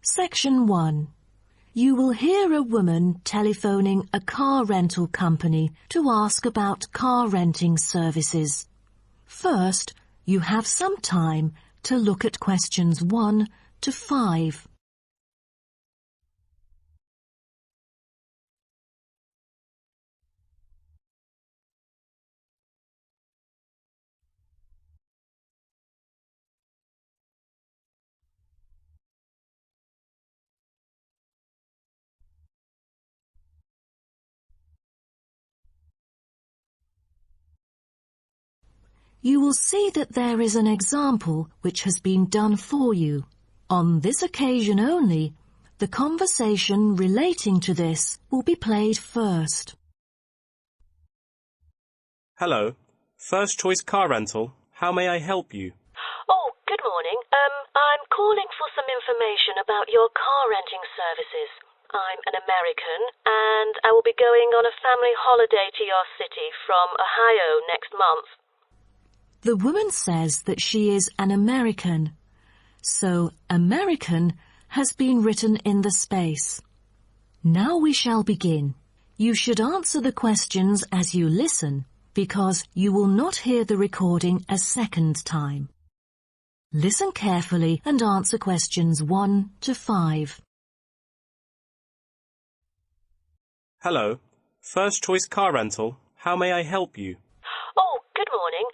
Section 1. You will hear a woman telephoning a car rental company to ask about car renting services. First, you have some time to look at questions 1 to 5. You will see that there is an example which has been done for you. On this occasion only, the conversation relating to this will be played first. Hello. First Choice Car Rental. How may I help you? Oh, good morning. I'm calling for some information about your car renting services. I'm an American, and I will be going on a family holiday to your city from Ohio next month. The woman says that she is an American, so American has been written in the space. Now we shall begin. You should answer the questions as you listen, because you will not hear the recording a second time. Listen carefully and answer questions 1 to 5. Hello. First Choice Car Rental. How may I help you? Oh, good morning.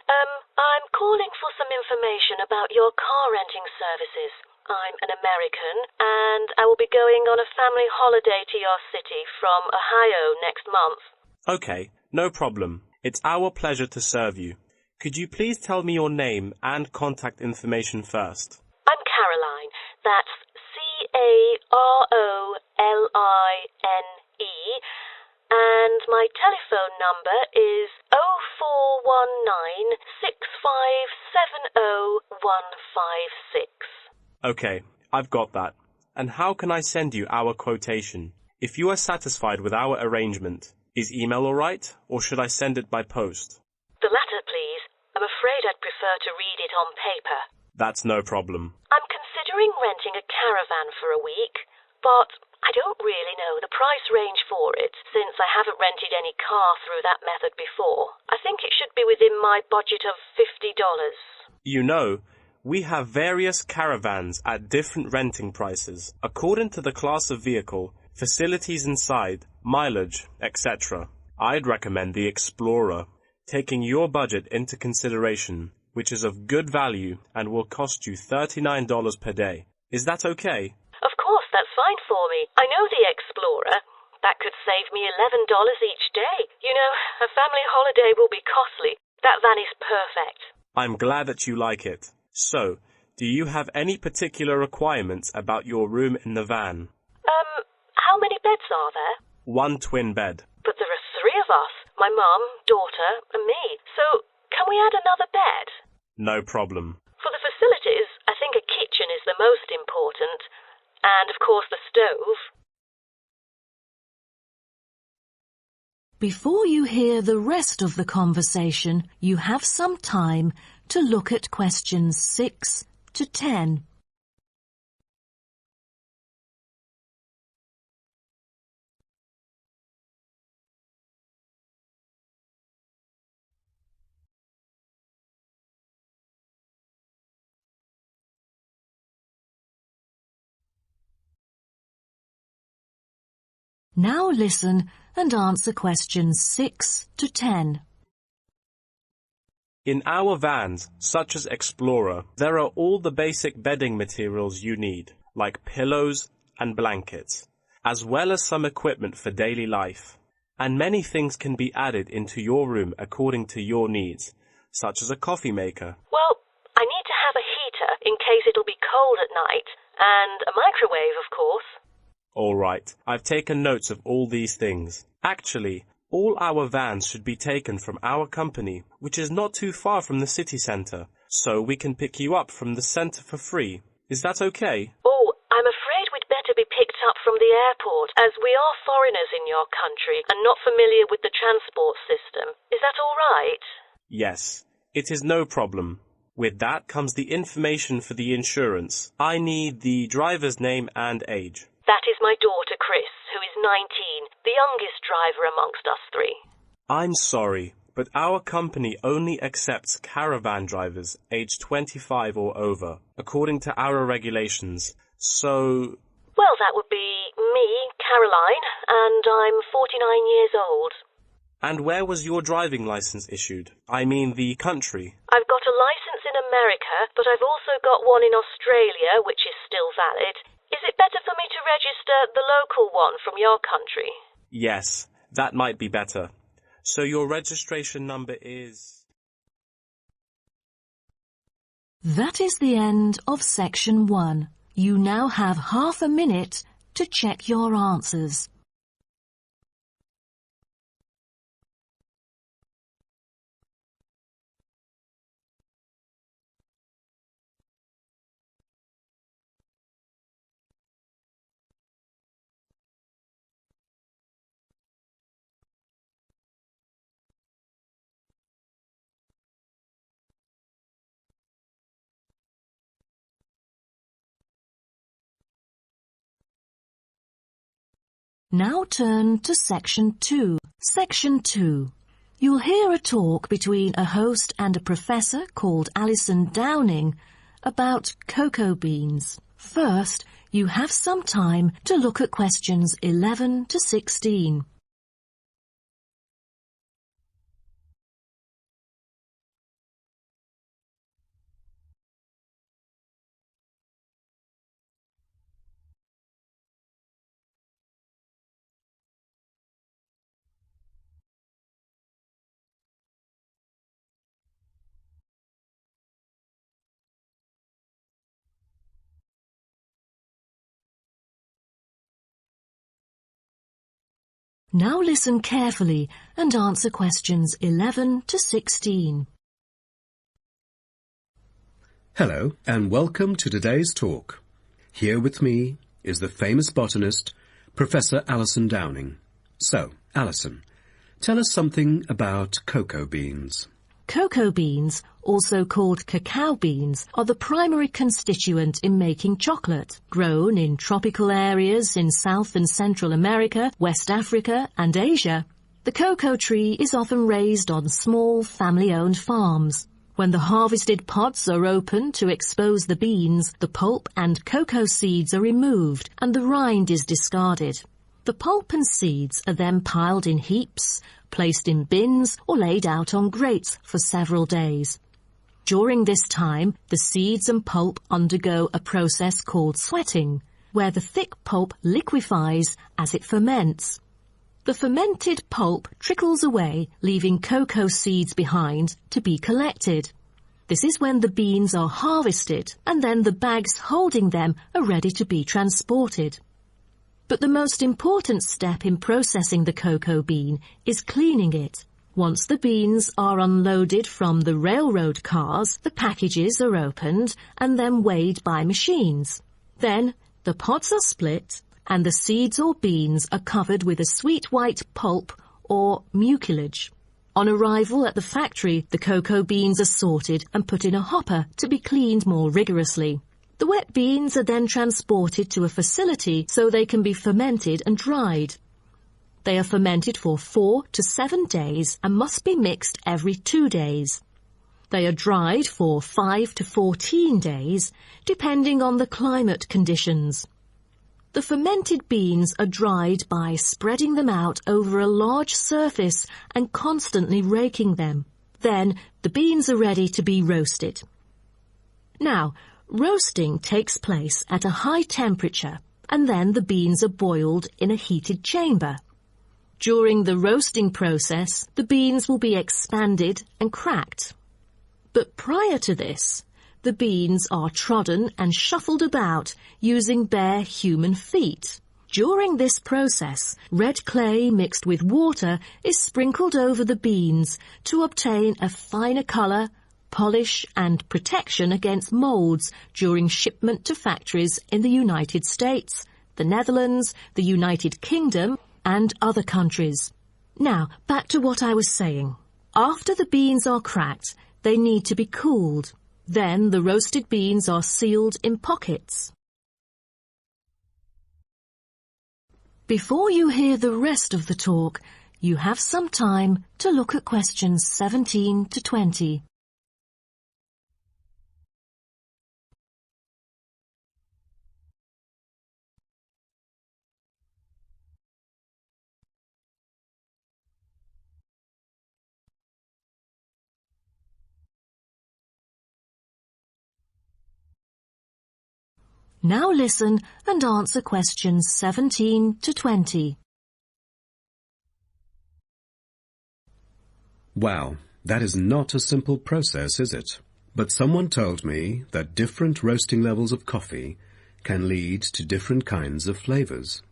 I'm calling for some information about your car renting services. I'm an American, and I will be going on a family holiday to your city from Ohio next month. Okay, no problem. It's our pleasure to serve you. Could you please tell me your name and contact information first? I'm Caroline. That's Caroline. And my telephone number is 0419-6570-156. Okay, I've got that. And how can I send you our quotation? If you are satisfied with our arrangement, is email all right, or should I send it by post? The latter, please. I'm afraid I'd prefer to read it on paper. That's no problem. I'm considering renting a caravan for a week, but I don't really know the price range for it, since I haven't rented any car through that method before. I think it should be within my budget of $50. You know, we have various caravans at different renting prices, according to the class of vehicle, facilities inside, mileage, etc. I'd recommend the Explorer, taking your budget into consideration, which is of good value and will cost you $39 per day. Is that okay? Of course, that's fine for me. I know the Explorer. That could save me $11 each day. You know, a family holiday will be costly. That van is perfect. I'm glad that you like it. So, do you have any particular requirements about your room in the van? How many beds are there? 1 twin bed. But there are 3 of us. My mum, daughter, and me. So, can we add another bed? No problem. For the facilities, I think a kitchen is the most important. And, of course, the stove. Before you hear the rest of the conversation, you have some time to look at questions 6 to 10. Now listen and answer questions 6 to 10. In our vans, such as Explorer, there are all the basic bedding materials you need, like pillows and blankets, as well as some equipment for daily life. And many things can be added into your room according to your needs, such as a coffee maker. Well, I need to have a heater in case it'll be cold at night, and a microwave, of course. All right, I've taken notes of all these things. Actually, all our vans should be taken from our company, which is not too far from the city centre, so we can pick you up from the centre for free. Is that okay? Oh, I'm afraid we'd better be picked up from the airport, as we are foreigners in your country and not familiar with the transport system. Is that all right? Yes, it is no problem. With that comes the information for the insurance. I need the driver's name and age. That is my daughter, Chris, who is 19, the youngest driver amongst us three. I'm sorry, but our company only accepts caravan drivers aged 25 or over, according to our regulations. So... Well, that would be me, Caroline, and I'm 49 years old. And where was your driving license issued? I mean the country. I've got a license in America, but I've also got one in Australia, which is still valid. Is it better for me to register the local one from your country? Yes, that might be better. So your registration number is... That is the end of section 1. You now have half a minute to check your answers. Now turn to Section 2. Section 2. You'll hear a talk between a host and a professor called Alison Downing about cocoa beans. First, you have some time to look at questions 11 to 16. Now listen carefully and answer questions 11 to 16. Hello and welcome to today's talk. Here with me is the famous botanist, Professor Alison Downing. So, Alison, tell us something about cocoa beans. Cocoa beans, also called cacao beans, are the primary constituent in making chocolate, grown in tropical areas in South and Central America, West Africa and Asia. The cocoa tree is often raised on small family-owned farms. When the harvested pods are opened to expose the beans, the pulp and cocoa seeds are removed and the rind is discarded. The pulp and seeds are then piled in heaps, placed in bins or laid out on grates for several days. During this time, the seeds and pulp undergo a process called sweating, where the thick pulp liquefies as it ferments. The fermented pulp trickles away, leaving cocoa seeds behind to be collected. This is when the beans are harvested, and then the bags holding them are ready to be transported. But the most important step in processing the cocoa bean is cleaning it. Once the beans are unloaded from the railroad cars, the packages are opened and then weighed by machines. Then the pods are split and the seeds or beans are covered with a sweet white pulp or mucilage. On arrival at the factory, the cocoa beans are sorted and put in a hopper to be cleaned more rigorously. The wet beans are then transported to a facility so they can be fermented and dried. They are fermented for 4 to 7 days and must be mixed every 2 days. They are dried for 5 to 14 days, depending on the climate conditions. The fermented beans are dried by spreading them out over a large surface and constantly raking them. Then the beans are ready to be roasted. Now, roasting takes place at a high temperature, and then the beans are boiled in a heated chamber. During the roasting process, the beans will be expanded and cracked. But prior to this, the beans are trodden and shuffled about using bare human feet. During this process, red clay mixed with water is sprinkled over the beans to obtain a finer colour, polish and protection against molds during shipment to factories in the United States, the Netherlands, the United Kingdom and other countries. Now, back to what I was saying. After the beans are cracked, they need to be cooled. Then the roasted beans are sealed in pockets. Before you hear the rest of the talk, you have some time to look at questions 17 to 20. Now listen and answer questions 17 to 20. Wow, that is not a simple process, is it? But someone told me that different roasting levels of coffee can lead to different kinds of flavors.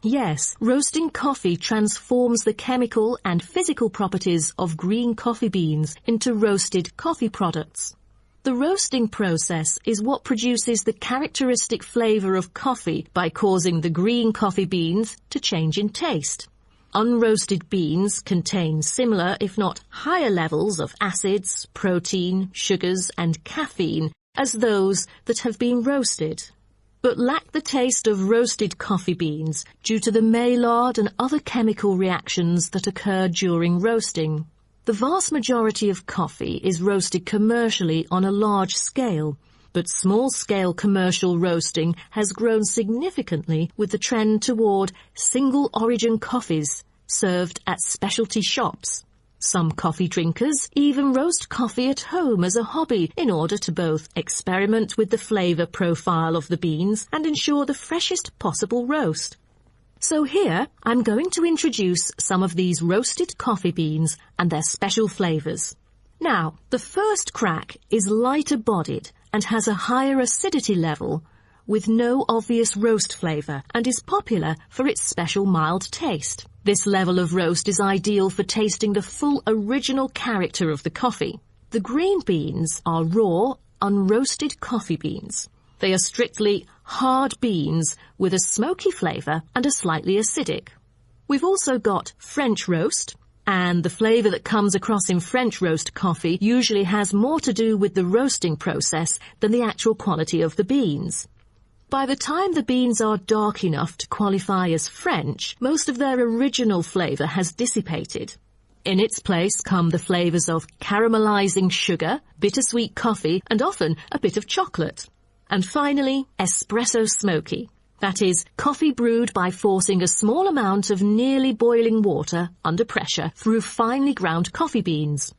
Yes, roasting coffee transforms the chemical and physical properties of green coffee beans into roasted coffee products. The roasting process is what produces the characteristic flavor of coffee by causing the green coffee beans to change in taste. Unroasted beans contain similar, if not higher levels of acids, protein, sugars and caffeine as those that have been roasted, but lack the taste of roasted coffee beans due to the Maillard and other chemical reactions that occur during roasting. The vast majority of coffee is roasted commercially on a large scale, but small-scale commercial roasting has grown significantly with the trend toward single-origin coffees served at specialty shops. Some coffee drinkers even roast coffee at home as a hobby in order to both experiment with the flavor profile of the beans and ensure the freshest possible roast. So here, I'm going to introduce some of these roasted coffee beans and their special flavors. Now, the first crack is lighter bodied and has a higher acidity level with no obvious roast flavor and is popular for its special mild taste. This level of roast is ideal for tasting the full original character of the coffee. The green beans are raw, unroasted coffee beans. They are strictly hard beans with a smoky flavor and are slightly acidic. We've also got French roast, and the flavor that comes across in French roast coffee usually has more to do with the roasting process than the actual quality of the beans. By the time the beans are dark enough to qualify as French, most of their original flavor has dissipated. In its place come the flavors of caramelizing sugar, bittersweet coffee, and often a bit of chocolate. And finally, espresso smoky. That is, coffee brewed by forcing a small amount of nearly boiling water under pressure through finely ground coffee beans.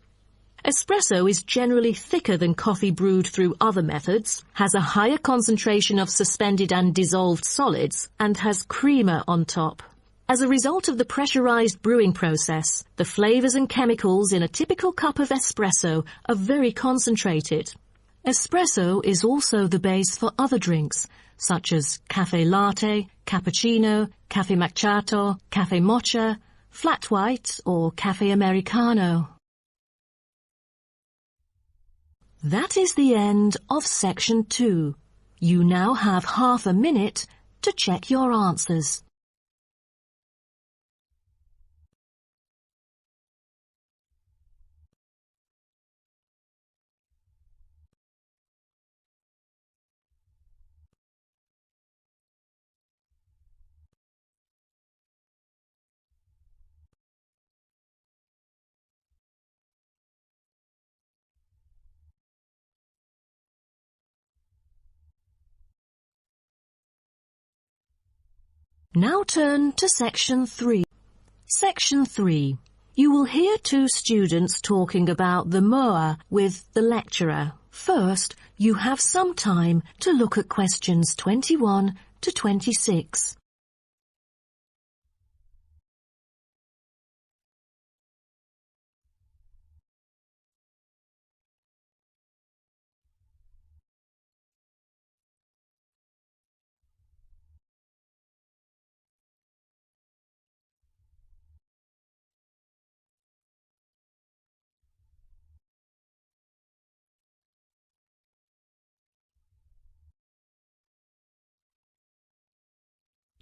Espresso is generally thicker than coffee brewed through other methods, has a higher concentration of suspended and dissolved solids, and has creamer on top. As a result of the pressurized brewing process, the flavors and chemicals in a typical cup of espresso are very concentrated. Espresso is also the base for other drinks, such as cafe latte, cappuccino, cafe macchiato, cafe mocha, flat white, or cafe americano. That is the end of section 2. You now have half a minute to check your answers. Now turn to section 3. Section 3. You will hear two students talking about the MOA with the lecturer. First, you have some time to look at questions 21 to 26.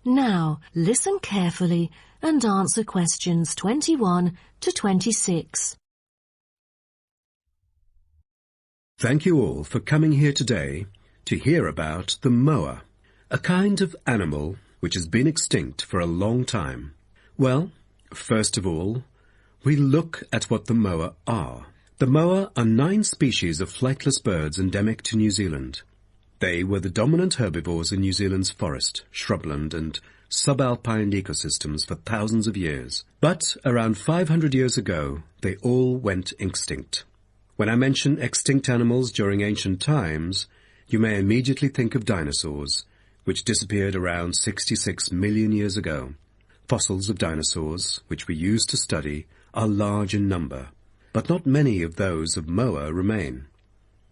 Now, listen carefully and answer questions 21 to 26. Thank you all for coming here today to hear about the moa, a kind of animal which has been extinct for a long time. Well, first of all, we look at what the moa are. The moa are 9 species of flightless birds endemic to New Zealand. They were the dominant herbivores in New Zealand's forest, shrubland and subalpine ecosystems for thousands of years. But around 500 years ago, they all went extinct. When I mention extinct animals during ancient times, you may immediately think of dinosaurs, which disappeared around 66 million years ago. Fossils of dinosaurs, which we use to study, are large in number, but not many of those of moa remain,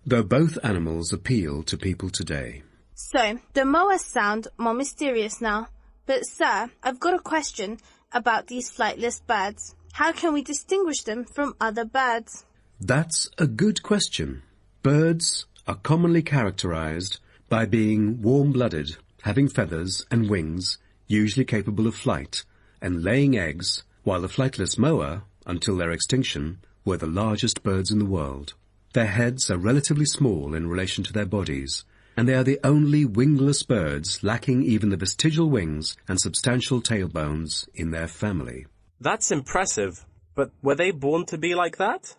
though both animals appeal to people today. So, the moas sound more mysterious now. But sir, I've got a question about these flightless birds. How can we distinguish them from other birds? That's a good question. Birds are commonly characterized by being warm-blooded, having feathers and wings, usually capable of flight, and laying eggs, while the flightless moa, until their extinction, were the largest birds in the world. Their heads are relatively small in relation to their bodies, and they are the only wingless birds lacking even the vestigial wings and substantial tailbones in their family. That's impressive, but were they born to be like that?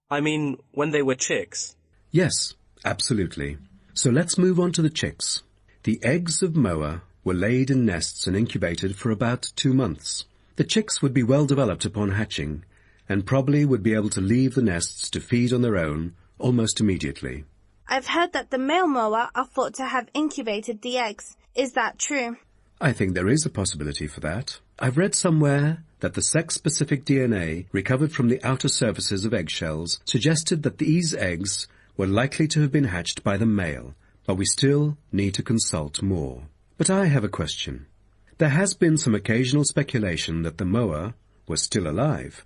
I mean, when they were chicks. Yes, absolutely. So let's move on to the chicks. The eggs of moa were laid in nests and incubated for about 2 months. The chicks would be well developed upon hatching, and probably would be able to leave the nests to feed on their own almost immediately. I've heard that the male moa are thought to have incubated the eggs. Is that true? I think there is a possibility for that. I've read somewhere that the sex-specific DNA recovered from the outer surfaces of eggshells suggested that these eggs were likely to have been hatched by the male, but we still need to consult more. But I have a question. There has been some occasional speculation that the moa were still alive,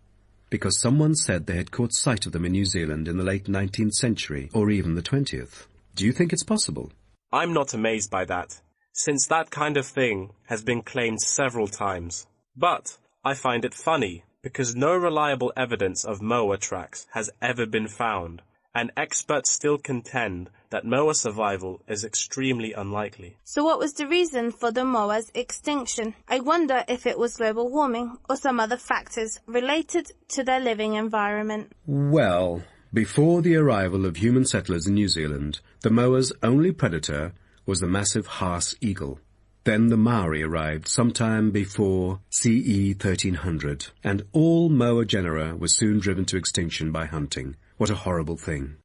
because someone said they had caught sight of them in New Zealand in the late 19th century, or even the 20th. Do you think it's possible? I'm not amazed by that, since that kind of thing has been claimed several times. But I find it funny, because no reliable evidence of moa tracks has ever been found, and experts still contend that moa survival is extremely unlikely. So what was the reason for the moa's extinction? I wonder if it was global warming or some other factors related to their living environment. Well, before the arrival of human settlers in New Zealand, the moa's only predator was the massive Haas eagle. Then the Maori arrived sometime before CE 1300, and all moa genera were soon driven to extinction by hunting. What a horrible thing.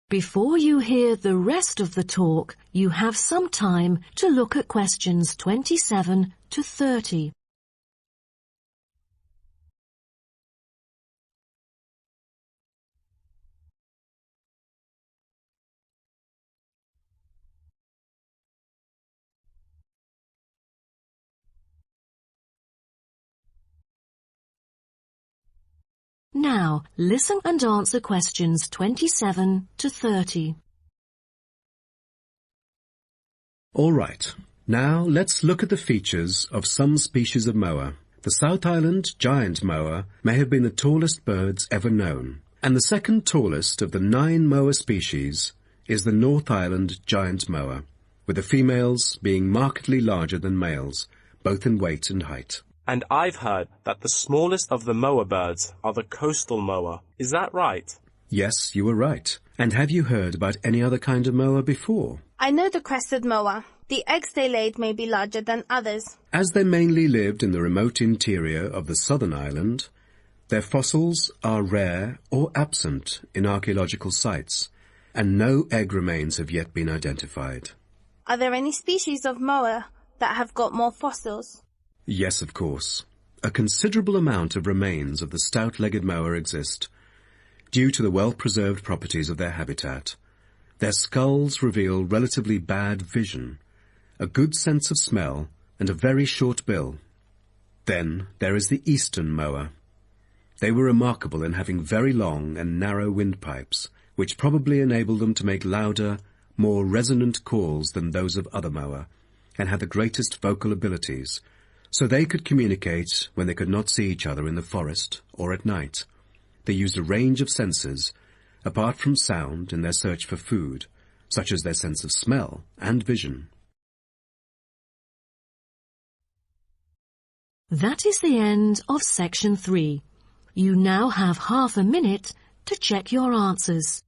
Before you hear the rest of the talk, you have some time to look at questions 27 to 30. Now, listen and answer questions 27 to 30. All right. Now let's look at the features of some species of moa. The South Island giant moa may have been the tallest birds ever known, and the second tallest of the 9 moa species is the North Island giant moa, with the females being markedly larger than males, both in weight and height. And I've heard that the smallest of the moa birds are the coastal moa. Is that right? Yes, you were right. And have you heard about any other kind of moa before? I know the crested moa. The eggs they laid may be larger than others. As they mainly lived in the remote interior of the southern island, their fossils are rare or absent in archaeological sites, and no egg remains have yet been identified. Are there any species of moa that have got more fossils? Yes, of course. A considerable amount of remains of the stout-legged moa exist, due to the well-preserved properties of their habitat. Their skulls reveal relatively bad vision, a good sense of smell, and a very short bill. Then there is the eastern moa. They were remarkable in having very long and narrow windpipes, which probably enabled them to make louder, more resonant calls than those of other moa, and had the greatest vocal abilities, so they could communicate when they could not see each other in the forest or at night. they used a range of senses, apart from sound, in their search for food, such as their sense of smell and vision. That is the end of section 3. You now have half a minute to check your answers.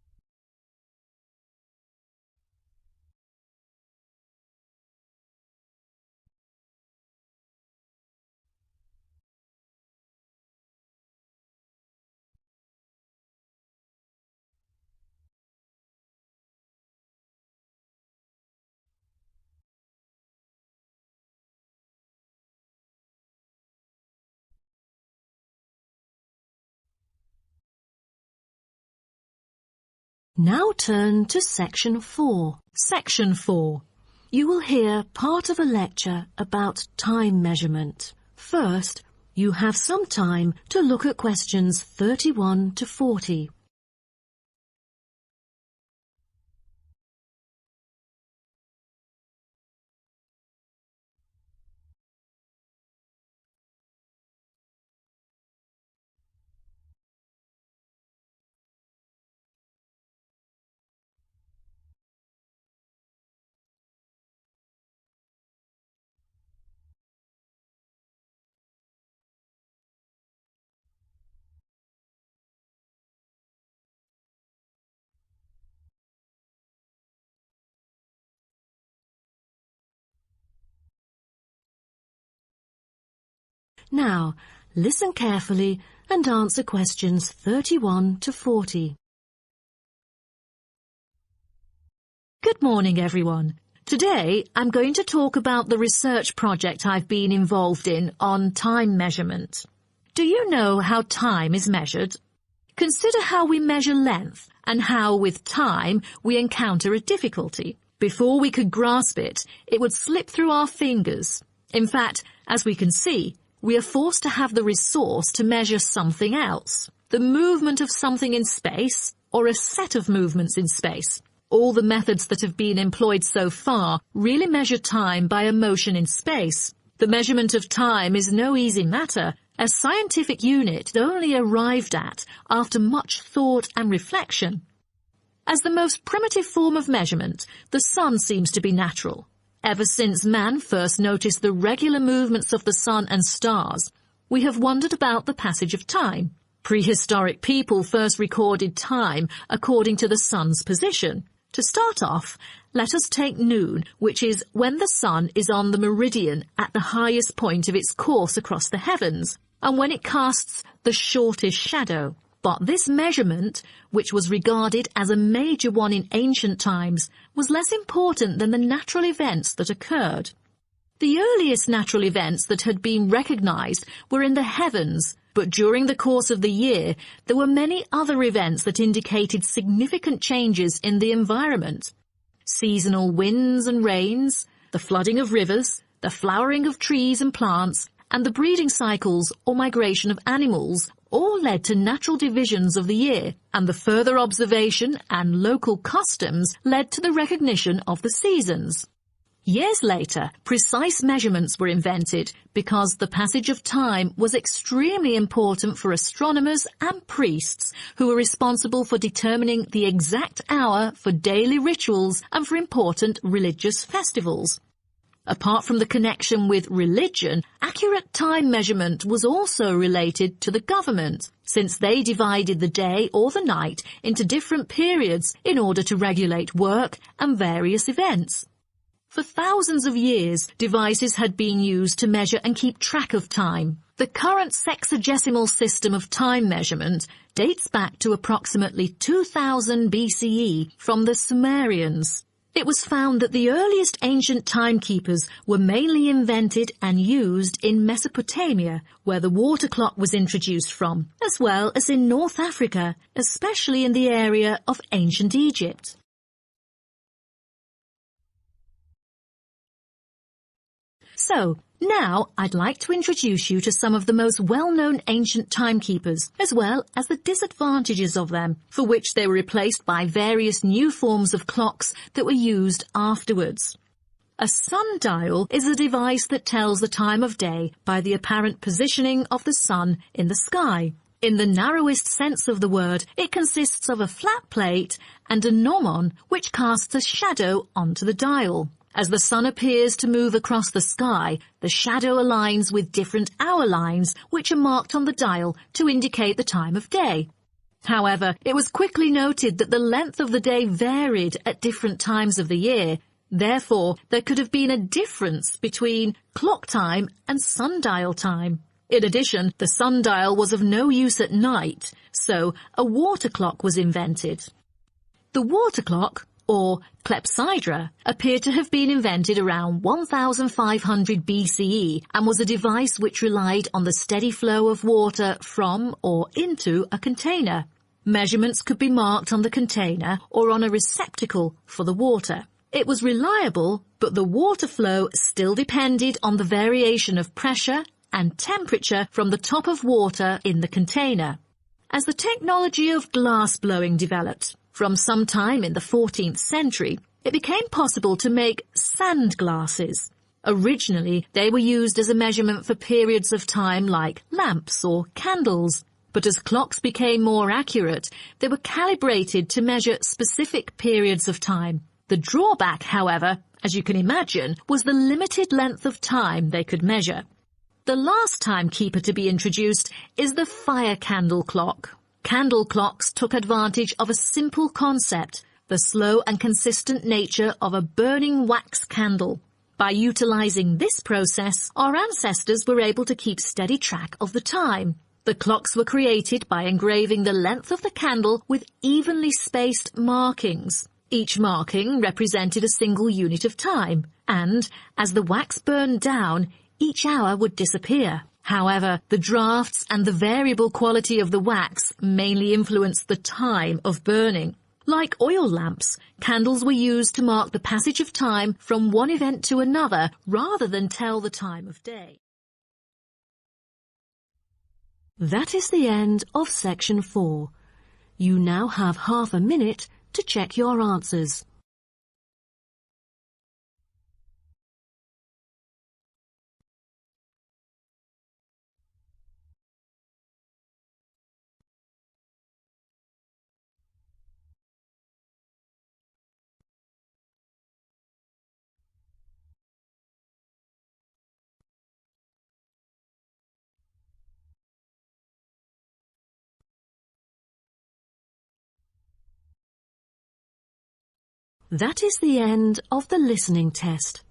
Now turn to section 4. Section 4. You will hear part of a lecture about time measurement. First, you have some time to look at questions 31 to 40. Now, listen carefully and answer questions 31 to 40. Good morning, everyone. Today, I'm going to talk about the research project I've been involved in on time measurement. Do you know how time is measured? Consider how we measure length and how, with time, we encounter a difficulty. Before we could grasp it, it would slip through our fingers. In fact, as we can see, we are forced to have the resource to measure something else, the movement of something in space or a set of movements in space. All the methods that have been employed so far really measure time by a motion in space. The measurement of time is no easy matter, a scientific unit only arrived at after much thought and reflection. As the most primitive form of measurement, the sun seems to be natural. Ever since man first noticed the regular movements of the sun and stars, we have wondered about the passage of time. Prehistoric people first recorded time according to the sun's position. To start off, let us take noon, which is when the sun is on the meridian at the highest point of its course across the heavens, and when it casts the shortest shadow. But this measurement, which was regarded as a major one in ancient times, was less important than the natural events that occurred. The earliest natural events that had been recognized were in the heavens, but during the course of the year, there were many other events that indicated significant changes in the environment. Seasonal winds and rains, the flooding of rivers, the flowering of trees and plants, and the breeding cycles or migration of animals all led to natural divisions of the year, and the further observation and local customs led to the recognition of the seasons. Years later, precise measurements were invented because the passage of time was extremely important for astronomers and priests who were responsible for determining the exact hour for daily rituals and for important religious festivals. Apart from the connection with religion, accurate time measurement was also related to the government, since they divided the day or the night into different periods in order to regulate work and various events. For thousands of years, devices had been used to measure and keep track of time. The current sexagesimal system of time measurement dates back to approximately 2000 BCE from the Sumerians. It was found that the earliest ancient timekeepers were mainly invented and used in Mesopotamia, where the water clock was introduced from, as well as in North Africa, especially in the area of ancient Egypt. So, now I'd like to introduce you to some of the most well-known ancient timekeepers, as well as the disadvantages of them, for which they were replaced by various new forms of clocks that were used afterwards. A sundial is a device that tells the time of day by the apparent positioning of the sun in the sky. In the narrowest sense of the word, it consists of a flat plate and a gnomon which casts a shadow onto the dial. As the sun appears to move across the sky, the shadow aligns with different hour lines which are marked on the dial to indicate the time of day. However, it was quickly noted that the length of the day varied at different times of the year. Therefore, there could have been a difference between clock time and sundial time. In addition, the sundial was of no use at night, so a water clock was invented. The water clock, or clepsydra, appeared to have been invented around 1500 BCE and was a device which relied on the steady flow of water from or into a container. Measurements could be marked on the container or on a receptacle for the water. It was reliable, but the water flow still depended on the variation of pressure and temperature from the top of water in the container. As the technology of glass blowing developed, from some time in the 14th century, it became possible to make sand glasses. Originally, they were used as a measurement for periods of time like lamps or candles, but as clocks became more accurate, they were calibrated to measure specific periods of time. The drawback, however, as you can imagine, was the limited length of time they could measure. The last timekeeper to be introduced is the fire candle clock. Candle clocks took advantage of a simple concept, the slow and consistent nature of a burning wax candle. By utilizing this process, our ancestors were able to keep steady track of the time. The clocks were created by engraving the length of the candle with evenly spaced markings. Each marking represented a single unit of time, and, as the wax burned down, each hour would disappear. However, the drafts and the variable quality of the wax mainly influenced the time of burning. Like oil lamps, candles were used to mark the passage of time from one event to another rather than tell the time of day. That is the end of section 4. You now have half a minute to check your answers. That is the end of the listening test.